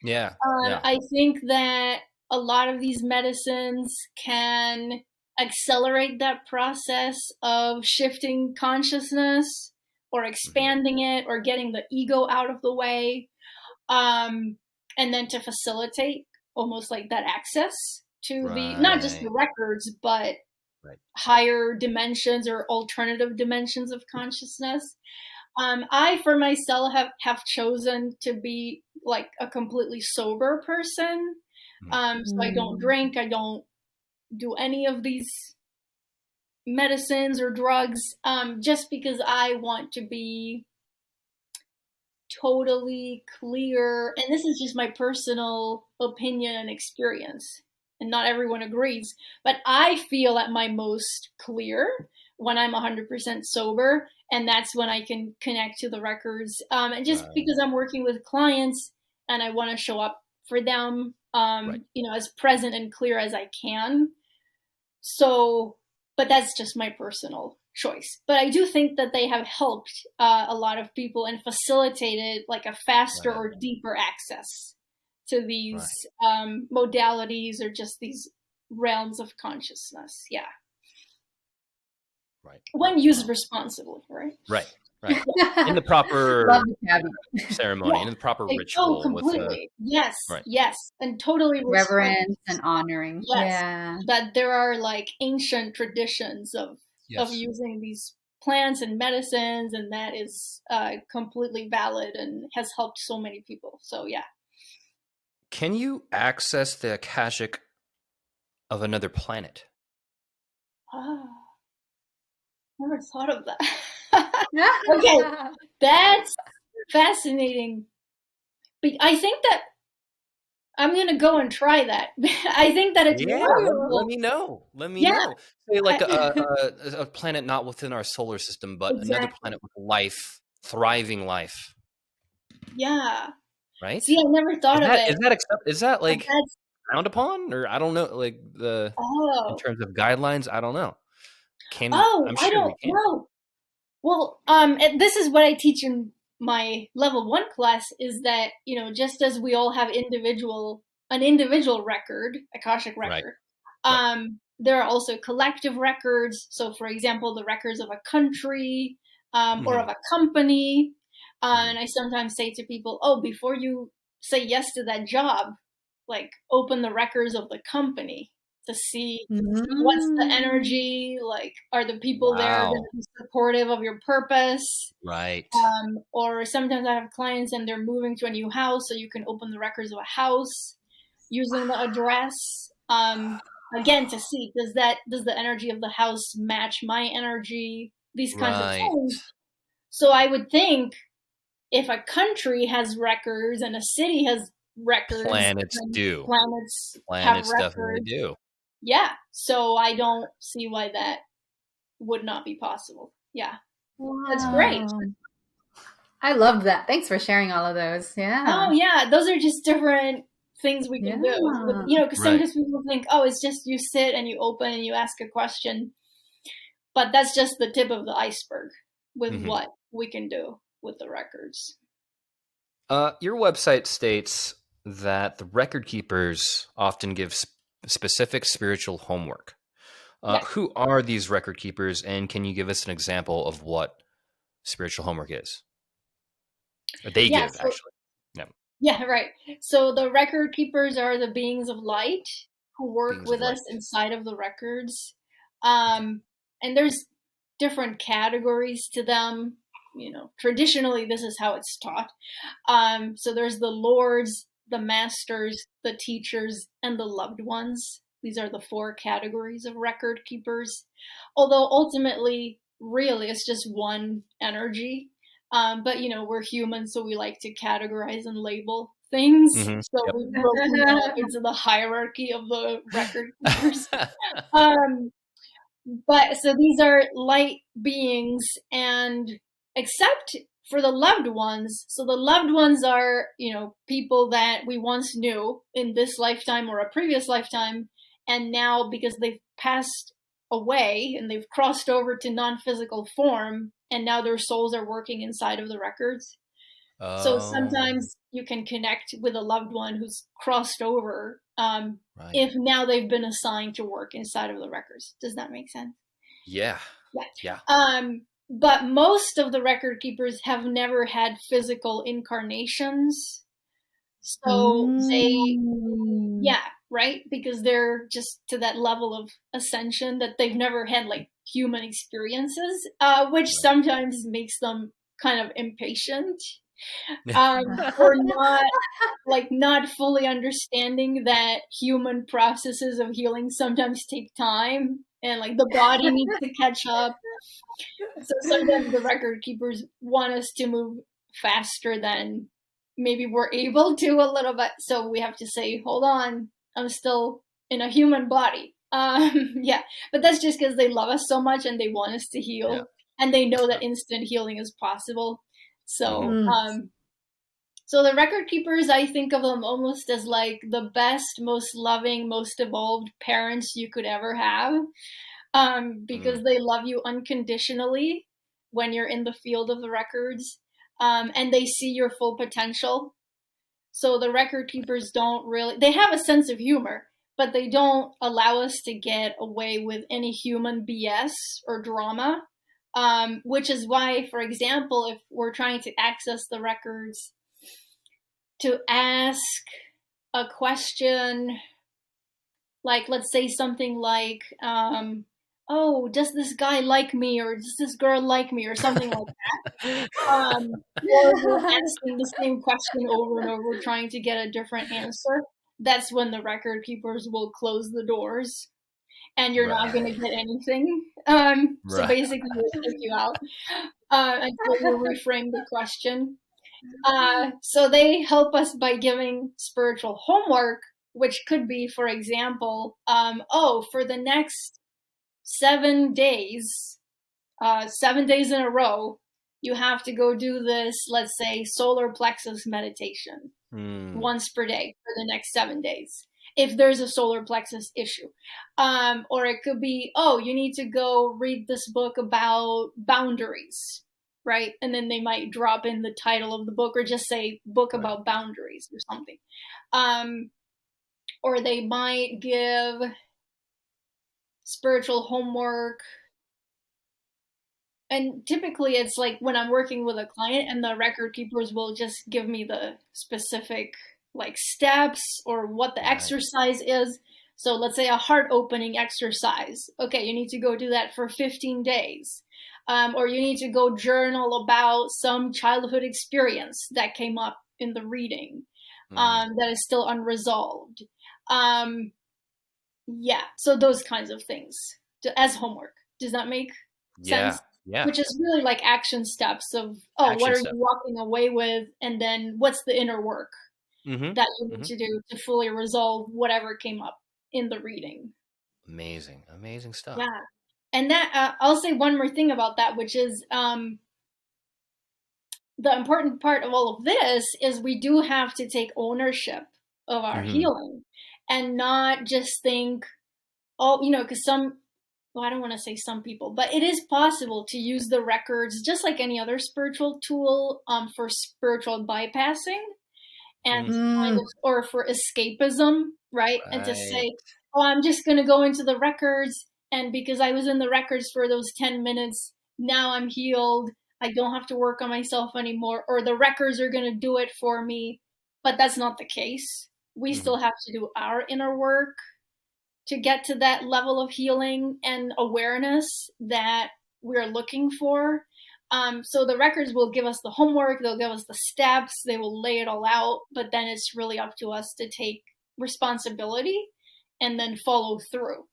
Yeah. I think that a lot of these medicines can accelerate that process of shifting consciousness or expanding it or getting the ego out of the way. and then to facilitate almost like that access to the, not just the Right. records, but Right. higher dimensions or alternative dimensions of consciousness. I, for myself, have chosen to be like a completely sober person. So I don't drink, I don't do any of these medicines or drugs, just because I want to be totally clear. And this is just my personal opinion and experience, and not everyone agrees, but I feel at my most clear when I'm 100% sober, and that's when I can connect to the records. And just because I'm working with clients and I want to show up for them, as present and clear as I can. So, but that's just my personal choice. But I do think that they have helped a lot of people and facilitated like a faster or deeper access to these modalities or just these realms of consciousness. Yeah. Right. When used responsibly, right? Right. In the proper ceremony, in the proper ritual. Oh, completely. Yes. And totally reverence and honoring. Yes. That there are like ancient traditions of using these plants and medicines, and that is completely valid and has helped so many people. So yeah. Can you access the Akashic of another planet? Never thought of that. Okay, that's fascinating. But I think that I'm gonna go and try that. I think that it's let me know. Know. Say like a planet not within our solar system, but another planet with life, thriving life. Yeah. Right. See, I never thought of it. Is that like frowned upon, or I don't know, like in terms of guidelines? I don't know. I'm sure I don't know. Well, this is what I teach in my level 1 class, is that, just as we all have an individual record, Akashic record, there are also collective records. So for example, the records of a country, or of a company. And I sometimes say to people, before you say yes to that job, like open the records of the company to see what's the energy, like are the people there going to be supportive of your purpose, right? Or sometimes I have clients and they're moving to a new house, so you can open the records of a house using the address, again, to see does the energy of the house match my energy, these kinds of things. So I would think if a country has records and a city has records, planets have records. Definitely do. Yeah, so I don't see why that would not be possible. Yeah. Wow. That's great. I love that. Thanks for sharing all of those. Yeah. Oh, yeah. Those are just different things we can do. Because sometimes people think, it's just you sit and you open and you ask a question. But that's just the tip of the iceberg with what we can do with the records. Your website states that the record keepers often give specific spiritual homework. Who are these record keepers, and can you give us an example of what spiritual homework is? Or they give, actually. Yeah, right. So the record keepers are the beings of light who work with us inside of the records. And there's different categories to them. Traditionally, this is how it's taught. So there's the lords, the masters, the teachers, and the loved ones. These are the 4 categories of record keepers. Although ultimately, really, it's just one energy. But we're human, so we like to categorize and label things. So we've broken down into the hierarchy of the record keepers. But so these are light beings, and except for the loved ones. So the loved ones are, people that we once knew in this lifetime or a previous lifetime. And now, because they've passed away and they've crossed over to non-physical form, and now their souls are working inside of the records. So sometimes you can connect with a loved one who's crossed over, if now they've been assigned to work inside of the records. Does that make sense? Yeah. But most of the record keepers have never had physical incarnations. So they, Mm. yeah, right? Because they're just to that level of ascension that they've never had like human experiences, which sometimes makes them kind of impatient, or not fully understanding that human processes of healing sometimes take time and like the body needs to catch up. So sometimes the record keepers want us to move faster than maybe we're able to a little bit. So we have to say, hold on, I'm still in a human body. Yeah, but that's just because they love us so much and they want us to Yeah. heal, and they know that instant healing is possible. So, so the record keepers, I think of them almost as like the best, most loving, most evolved parents you could ever have, because they love you unconditionally when you're in the field of the records, and they see your full potential. So the record keepers don't really, they have a sense of humor, but they don't allow us to get away with any human BS or drama, which is why, for example, if we're trying to access the records, to ask a question, like let's say something like, oh, does this guy like me, or does this girl like me, or something like that, or we're asking the same question over and over trying to get a different answer, that's when the record keepers will close the doors and you're not going to get anything. So basically we'll take you out until you reframe the question. So they help us by giving spiritual homework, which could be, for example, oh, for the next 7 days, 7 days in a row, you have to go do this, let's say, solar plexus meditation once per day for the next 7 days, if there's a solar plexus issue. Or it could be, oh, you need to go read this book about boundaries, right? And then they might drop in the title of the book or just say book about boundaries or something. Or they might give spiritual homework. And typically it's like when I'm working with a client and the record keepers will just give me the specific like steps or what the exercise is. So let's say a heart opening exercise. Okay, you need to go do that for 15 days. Or you need to go journal about some childhood experience that came up in the reading that is still unresolved. Yeah, so those kinds of things as homework. Does that make sense? Yeah. Which is really like action steps of, what are you walking away with? And then what's the inner work that you need to do to fully resolve whatever came up in the reading. Amazing stuff. Yeah. And that, I'll say one more thing about that, which is the important part of all of this is we do have to take ownership of our healing and not just think, because I don't want to say some people, but it is possible to use the records just like any other spiritual tool for spiritual bypassing and kind of, or for escapism, right? And to say, oh, I'm just going to go into the records, and because I was in the records for those 10 minutes, now I'm healed. I don't have to work on myself anymore, or the records are going to do it for me. But that's not the case. We still have to do our inner work to get to that level of healing and awareness that we're looking for. So the records will give us the homework, they'll give us the steps, they will lay it all out, but then it's really up to us to take responsibility and then follow through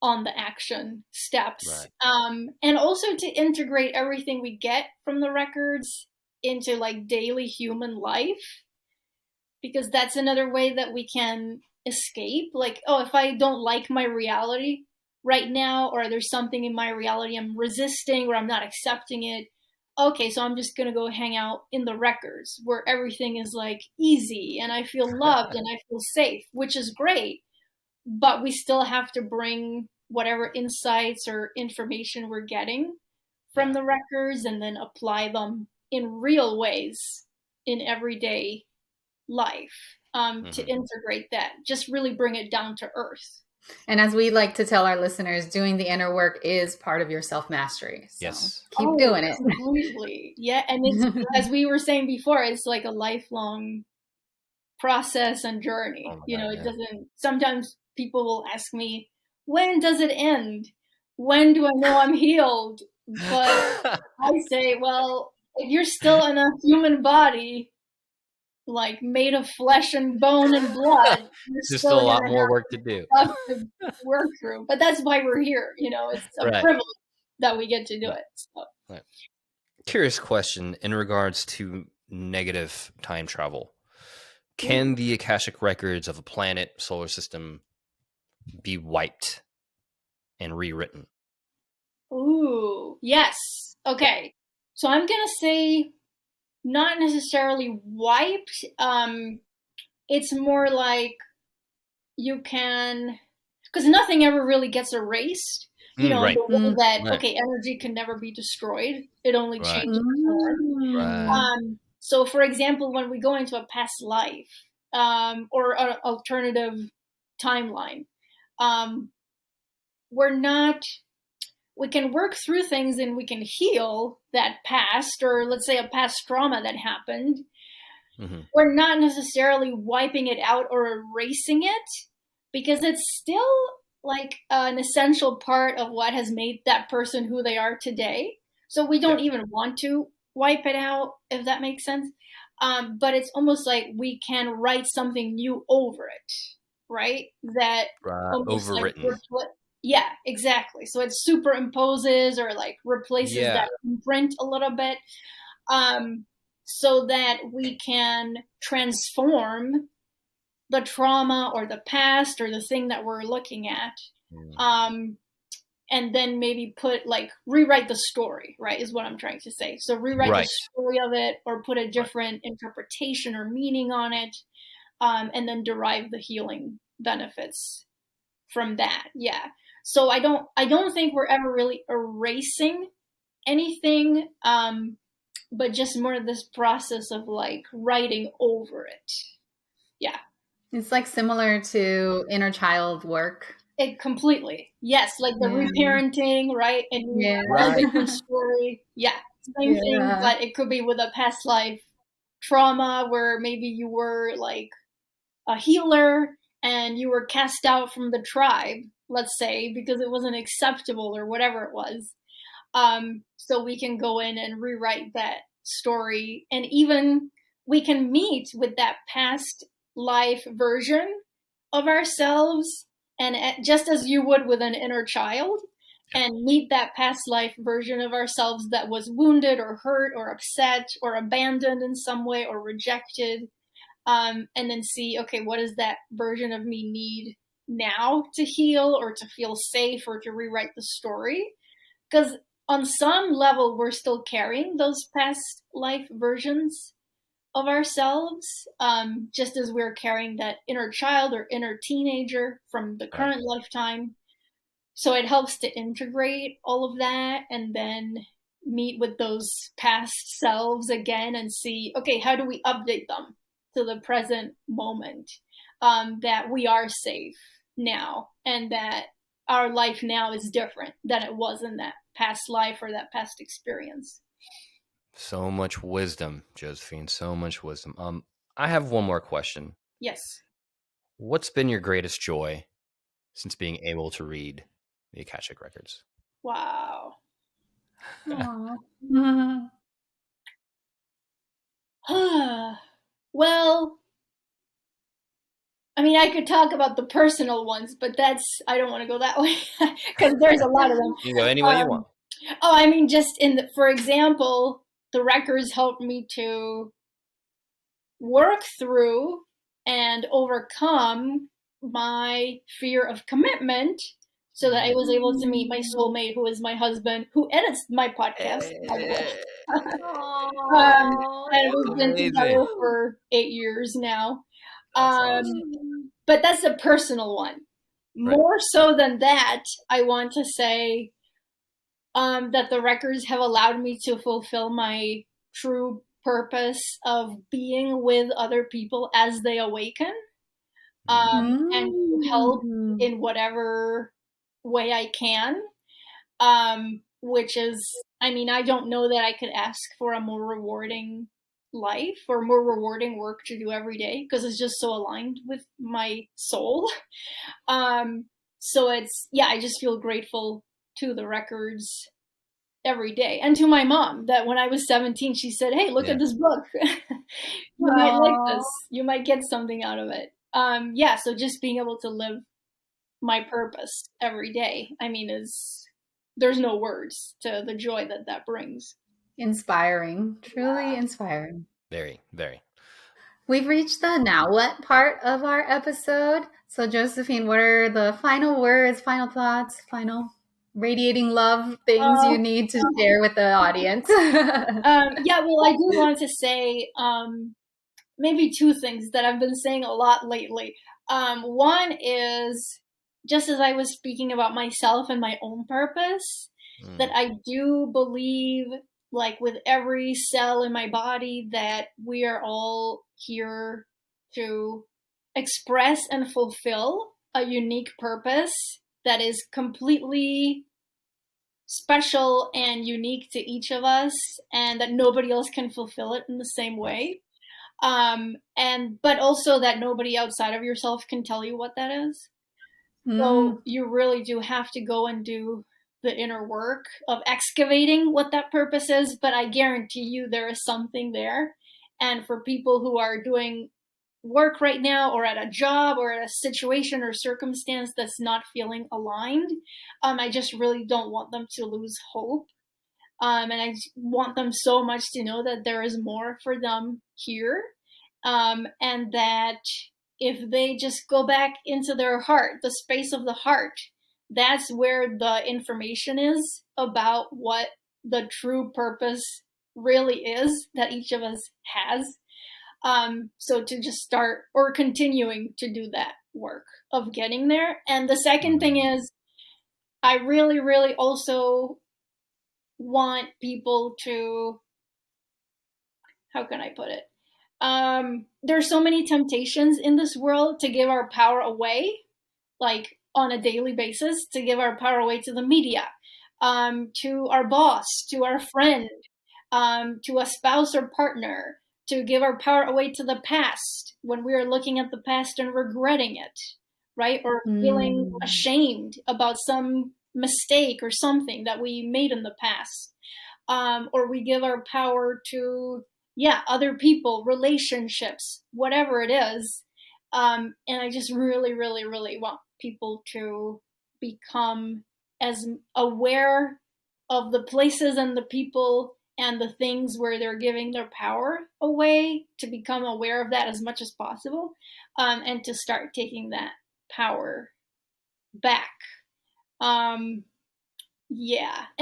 on the action steps. And also to integrate everything we get from the records into like daily human life, because that's another way that we can escape. Like, oh, if I don't like my reality right now, or there's something in my reality I'm resisting or I'm not accepting it, okay, so I'm just going to go hang out in the records where everything is like easy and I feel loved and I feel safe, which is great. But we still have to bring whatever insights or information we're getting from the records and then apply them in real ways in everyday life, to integrate that, just really bring it down to earth. And as we like to tell our listeners, doing the inner work is part of your self-mastery. So keep doing it. Completely. Yeah. And it's, as we were saying before, it's like a lifelong process and journey. Oh my You know, God, it yeah. doesn't, sometimes people will ask me, when does it end? When do I know I'm healed? But I say, well, if you're still in a human body, like made of flesh and bone and blood, you're There's still still a lot gonna more have work to do. stuff to work through. But that's why we're here. You know, it's a Right. privilege that we get to do it. So. Right. Curious question in regards to negative time travel. Can the Akashic records of a planet, solar system be wiped and rewritten? Ooh, yes. Okay. So I'm gonna say not necessarily wiped. It's more like you can, because nothing ever really gets erased. You know, Right. the way that, Right. okay, energy can never be destroyed. It only Right. changes form. Right. So for example, when we go into a past life, or an alternative timeline, we're not, we can work through things and we can heal that past, or let's say a past trauma that happened. Mhm. We're not necessarily wiping it out or erasing it, because it's still like an essential part of what has made that person who they are today. So we don't even want to wipe it out, if that makes sense. But it's almost like we can write something new over it, right? That almost like Overwritten. yeah, exactly. So it superimposes or like replaces Yeah. that imprint a little bit, so that we can transform the trauma or the past or the thing that we're looking at, and then maybe put like rewrite the story, right, is what I'm trying to say. So rewrite the story of it, or put a different interpretation or meaning on it, and then derive the healing benefits from that. Yeah. So I don't think we're ever really erasing anything, but just more of this process of like writing over it. Yeah. It's like similar to inner child work. It completely. Yes, like the reparenting, right? And a different story. Yeah. Same thing, but it could be with a past life trauma where maybe you were like a healer and you were cast out from the tribe, let's say, because it wasn't acceptable or whatever it was. So we can go in and rewrite that story, and even we can meet with that past life version of ourselves, and just as you would with an inner child, and meet that past life version of ourselves that was wounded or hurt or upset or abandoned in some way or rejected, and then see, okay, what does that version of me need now to heal or to feel safe or to rewrite the story? Because on some level, we're still carrying those past life versions of ourselves, just as we're carrying that inner child or inner teenager from the current lifetime. So it helps to integrate all of that and then meet with those past selves again and see, okay, how do we update them to the present moment, that we are safe now and that our life now is different than it was in that past life or that past experience. So much wisdom, Josephine. So much wisdom. I have one more question. Yes. What's been your greatest joy since being able to read the Akashic records? Wow. Well, I mean, I could talk about the personal ones, but I don't want to go that way because there's a lot of them. You can go any way you want. Oh, I mean, just for example, the records helped me to work through and overcome my fear of commitment so that I was able to meet my soulmate, who is my husband, who edits my podcast, by the way. And we've been together for 8 years now. But that's a personal one. More so than that, I want to say that the records have allowed me to fulfill my true purpose of being with other people as they awaken, and to help in whatever way I can, which is, I mean, I don't know that I could ask for a more rewarding life or more rewarding work to do every day because it's just so aligned with my soul. So it's, yeah, I just feel grateful to the records every day. And to my mom, that when I was 17, she said, "Hey, look at this book. You might like this. You might get something out of it." Yeah, so just being able to live my purpose every day, I mean, there's no words to the joy that brings. Inspiring, truly inspiring. Very, very. We've reached the now what part of our episode. So Josephine, what are the final words, final thoughts, final radiating love things you need to share with the audience? Yeah, well, I do want to say maybe two things that I've been saying a lot lately. One is, just as I was speaking about myself and my own purpose, that I do believe, like with every cell in my body, that we are all here to express and fulfill a unique purpose that is completely special and unique to each of us, and that nobody else can fulfill it in the same way. But also that nobody outside of yourself can tell you what that is. So you really do have to go and do the inner work of excavating what that purpose is, but I guarantee you there is something there. And for people who are doing work right now or at a job or at a situation or circumstance that's not feeling aligned, I just really don't want them to lose hope. And I want them so much to know that there is more for them here. And that if they just go back into their heart, the space of the heart, that's where the information is about what the true purpose really is that each of us has. So to just start or continuing to do that work of getting there. And the second thing is, I really, really also want people to, how can I put it? There's so many temptations in this world to give our power away, like on a daily basis, to give our power away to the media, to our boss, to our friend, to a spouse or partner, to give our power away to the past when we are looking at the past and regretting it, right? Or feeling ashamed about some mistake or something that we made in the past. Or we give our power to, other people, relationships, whatever it is. And I just really, really, really want people to become as aware of the places and the people and the things where they're giving their power away, to become aware of that as much as possible, and to start taking that power back. And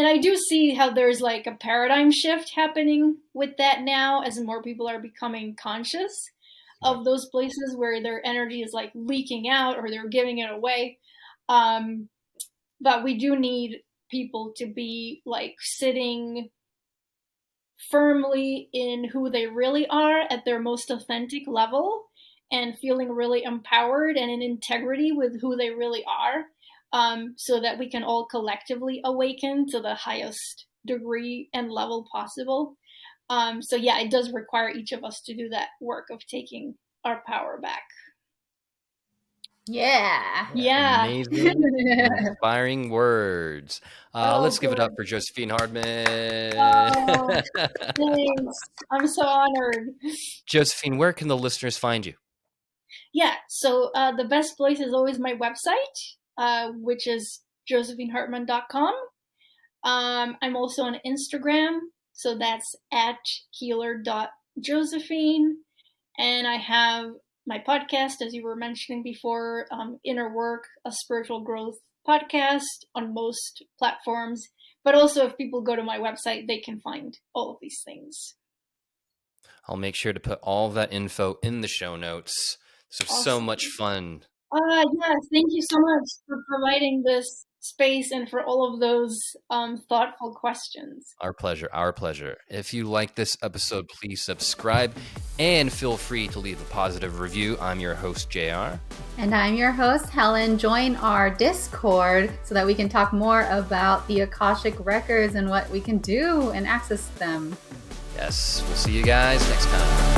I do see how there's like a paradigm shift happening with that now, as more people are becoming conscious of those places where their energy is like leaking out or they're giving it away. But we do need people to be like sitting firmly in who they really are at their most authentic level, and feeling really empowered and in integrity with who they really are, so that we can all collectively awaken to the highest degree and level possible. It does require each of us to do that work of taking our power back. Yeah. Amazing, inspiring words. Let's give it up for Josephine Hardman. Thanks. I'm so honored. Josephine, where can the listeners find you? Yeah, so the best place is always my website, which is josephinehardman.com. I'm also on Instagram, so that's at healer.josephine. And I have my podcast, as you were mentioning before, Inner Work, a spiritual growth podcast on most platforms. But also, if people go to my website, they can find all of these things. I'll make sure to put all of that info in the show notes. So much fun. Yes, thank you so much for providing this space and for all of those thoughtful questions. Our pleasure. Our pleasure. If you like this episode, please subscribe and feel free to leave a positive review. I'm your host, JR. And I'm your host, Helen. Join our Discord so that we can talk more about the Akashic Records and what we can do and access them. Yes, we'll see you guys next time.